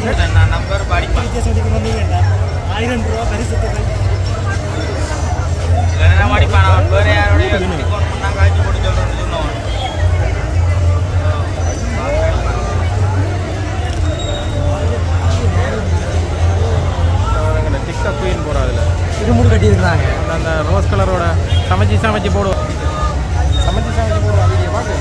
Number படிப்பேன் 1000 ரூபா பரிசு இல்லைன்னா படிப்பான் அவன் வேறு யாரோடைய ஃபோன் பண்ணால் காய்ச்சி போட்டு சொல்கிறேன்னு சொன்னவன் டிக்டாக் குயின் போகிறோம் அதில் இருமுடி கட்டியிருக்கிறாங்க அந்த ரோஸ் கலரோட சமைச்சு போடுவோம் வீடியோ பார்க்க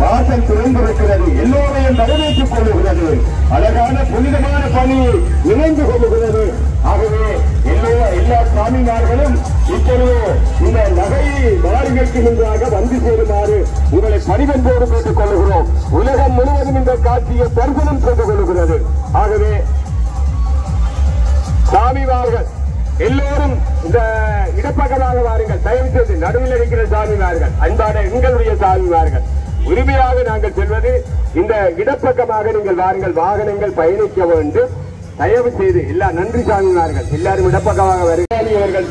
வாசல் திறந்திருக்கிறது. எல்லோரையும் வரவேற்றுக் கொள்ளுகிறது. அழகான புனிதமான பணியை இணைந்து கொள்ளுகிறது. ஆகவே எல்லா சாமிமார்களும் இப்பொழுது இந்த நகை மாளிகைக்கு முன்பாக வந்து சேருமாறு உங்களை பணிவன்போடு கேட்டுக் கொள்ளுகிறோம். உலகம் முழுவதும் இந்த காட்சியை தரிசனம் செய்து கொள்ளுகிறது. ஆகவே சாமிமார்கள் எல்லோரும் இந்த இடப்பக்கமாக வாருங்கள். தயவு செய்து நடுவில் இருக்கிற சாமிமார்கள், அன்பான எங்களுடைய சாமிமார்கள், உரிமையாக நாங்கள் செல்வது இந்த இடப்பக்கமாக நீங்கள் வாருங்கள். வாகனங்கள் பயணிக்க வேண்டும். தயவு செய்து நன்றி சாமிமார்கள் எல்லாரும் இடப்பக்கமாக வருகிறார்கள்.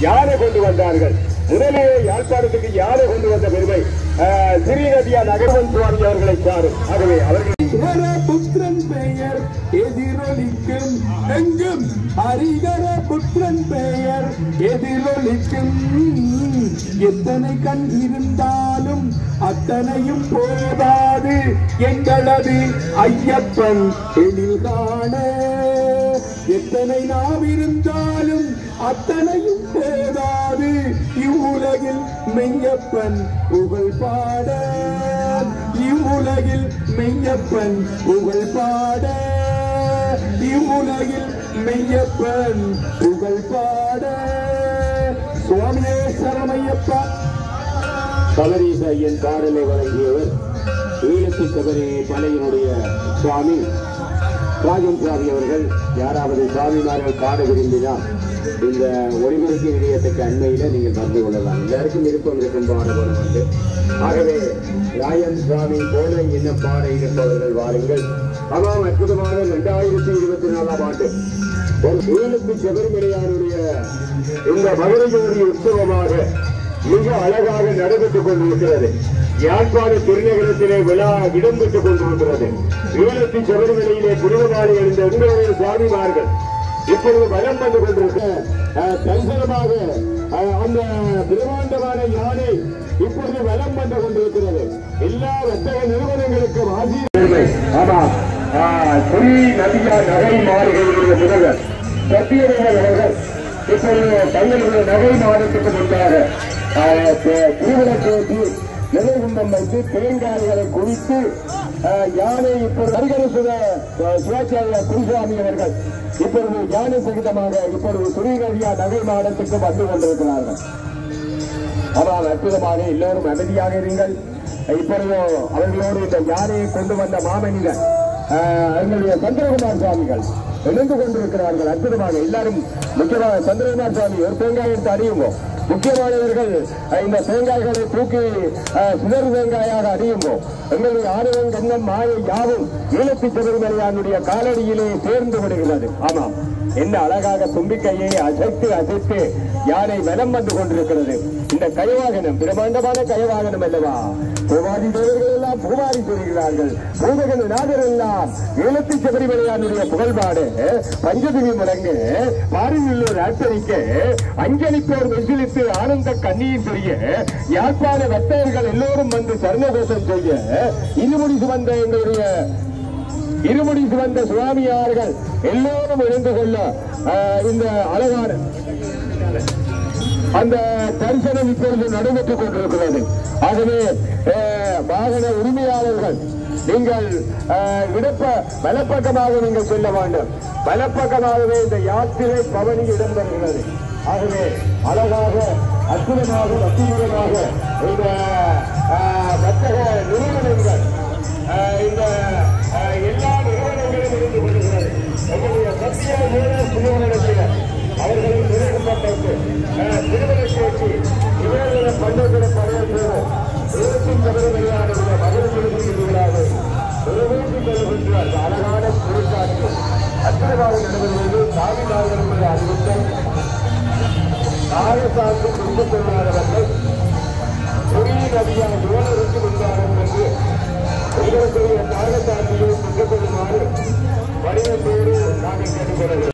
யாரை கொண்டு வந்தார்கள்? முதலே யாழ்ப்பாணத்துக்கு யாரை கொண்டு வந்த பெருமை ஸ்ரீநதியா நகர்வன் சுவாமி அவர்களை சாரும். ஆகவே அவர்கள் புத்திரன் பெயர் எதிரொலிக்கும் எங்கும் ஹரிகர புத்திரன் பெயர் எதிரொலிக்கும். எத்தனை கண் இருந்தாலும் அத்தனையும் போதாது எங்களது ஐயப்பன் எழில் காண. எத்தனை நாவிருந்தாலும் அத்தனையும் போதாது இவ்வுலகில் மெய்யப்பன் புகழ் பாட. இவ்வுலகில் மெய்யப்பன் புகழ் பாட. இவ்வுலகில் மெய்யப்பன் புகழ் பாட. சுவாமியே சரமையப்பா. சபரீச ஐயன் பாடலை வழங்கியவர் ஈழத்து சபரி பலையினுடைய சுவாமி ராஜன் சுவாமி அவர்கள். யாராவது சுவாமிமார்கள் பாட விரும்பினால் இந்த ஒளிபரப்பு நிலையத்துக்கு அண்மையில நீங்கள் வந்து கொள்ளலாம். எல்லாருக்கும் விருப்பம் இருக்கும் பாடப்படும் வந்து. ஆகவே ராயன் சுவாமி போல என்ன பாட இருப்பவர்கள் வாருங்கள். ஆமாம், அற்புதமான 2024ஆம் ஆண்டு ஈழத்து சபரிமலையாருடைய இந்த மதுரை ஜோதி உற்சவமாக மிக அழகாக நடைபெற்றுக் கொண்டிருக்கிறது. யாழ்ப்பாண திருநகரத்திலே விழா இடம்பெற்றுக் கொண்டிருக்கிறது. ஈழத்து சபரிமலையிலே புனிதமாடி எழுந்த எங்களுடைய சுவாமிமார்கள் இப்பொழுது வலம் வந்து கொண்டிருக்க தரிசனமாக அந்த பிரம்மாண்டமான யானை இப்பொழுது வலம் வந்து கொண்டிருக்கிறது. எல்லா வர்த்தக நிறுவனங்களுக்கும் ஸ்ரீநதியா நகை மாளிகையுடைய முதல்வர் சத்தியவேலர் அவர்கள் இப்பொழுது தங்களுடைய நகை மாதத்துக்கு முன்பாக திருவிழாக்கேற்றி நிலைகுண்டம் வைத்து தேங்காய்களை குவித்து யானை இப்பொழுது அருகரசுத சிவாச்சாரியார் குருசாமி அவர்கள் இப்பொழுது யானை சகிதமாக இப்பொழுது ஸ்ரீநதியா நகை மாடத்துக்கு வந்து கொண்டிருக்கிறார்கள். ஆனால் அற்புதமாக எல்லோரும் அமைதியாக இருங்கள். இப்பொழுது அவர்களோடு இந்த யானையை கொண்டு வந்த மாமனிதர் எங்களுடைய சந்திரகுமார் சுவாமிகள் இணைந்து கொண்டிருக்கிறார்கள். அற்புதமாக எல்லாரும் முக்கியமாக சந்திரகுமார் சுவாமி ஒரு தேங்காய் எடுத்து அறியுமோ, முக்கியமானவர்கள் இந்த தேங்காய்களை தூக்கி சுடர் தேங்காயாக அறியுமோ, எங்களுடைய ஆணவம் கண்ணம் மாயை யாவும் ஈழத்து சபரிமலையானுடைய காலடியிலே சேர்ந்து விடுகிறது. ஆமாம், என்ன அழகாக தும்பிக்கையை அசைத்து அசைத்து யானை வலம் வந்து கொண்டிருக்கிறது. இந்த கயவாகனம் பிரமாண்டமான கயவாகனம் அல்லவா? பூவாதி தேவர்கள் எல்லாம் பூவாரி சொல்கிறார்கள். பூதகன் நாதர் எல்லாம் ஈழத்து சபரிமலையானுடைய புகழ்பாடு பஞ்சதிவி முழங்க பாரியுள்ளோர் ஆச்சரிக்க அஞ்சலிப்போர் வெசிலித்து ஆனந்த கண்ணீர் தெரிய யாழ்ப்பாண பக்தர்கள் எல்லோரும் வந்து சரணகோஷம் செய்ய இருமுடி சுமந்த எங்களுடைய இருமுடி சுமந்த சுவாமியார்கள் எல்லோரும் இணைந்து கொள்ள இந்த அழகான அந்த தரிசனம் இப்பொழுது நடைபெற்றுக் கொண்டிருக்கிறது. ஆகவே வாகன உரிமையாளர்கள் நீங்கள் வலப்பக்கமாக நீங்கள் செல்ல வேண்டும். வலப்பக்கமாகவே இந்த யாத்திரை பவனி இடம்பெறுகிறது. ஆகவே அழகாக அற்புதமாக அற்புதமாக இந்த வர்த்தக நிறுவனங்கள் இந்த எல்லா நிறுவனங்களும் இருந்து கொள்கிறது. எங்களுடைய சத்திய நிறுவனத்தில் அவர்களை நிறுவனப்பட்டு திருமணத்தை இவர்கள பண்டத்திட படையப்போம் சபரிமலையான மகளிர் அழகான பொருட்காட்சி அற்புதமாக நடைபெறுவது சாமிநாதனுடைய அறிவித்தல் நாகசாந்து குடும்பத் தொழிலாளர்கள் பொறிய நதியான நுவனருக்கு வந்தார்கள் என்று உங்களுடைய நாகசாந்தியை சுற்றப்படுமாறு வடிவத்தோடு நாங்கள் கேட்டுக்கொள்கிறோம்.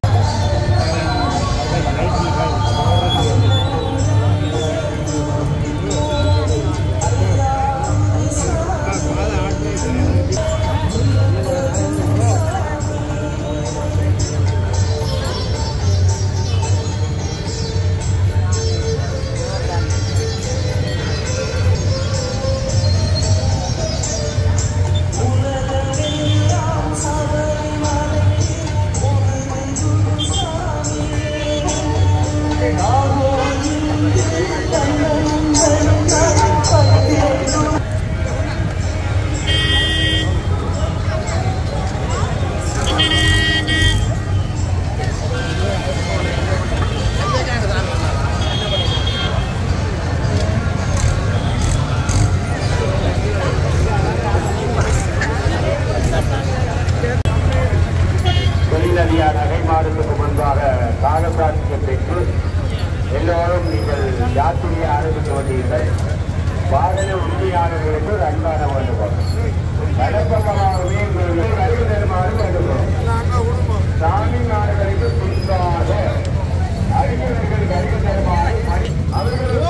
நகைமாறுக்கு முன்பாக காகசாட்சியை பெற்று எல்லோரும் நீங்கள் யாத்திரையை ஆரம்பிக்க வேண்டியீர்கள். வாகன உறுதியாளர்களுக்கு ஒரு அன்பான வேண்டுகோள். வலப்பக்கமாகவே கருவி தருமாறு வேண்டுகோள். சாமிநாடுகளுக்கு குறிப்பாக அறிஞர்கள் கருவி தருமாறு அவர்களுக்கு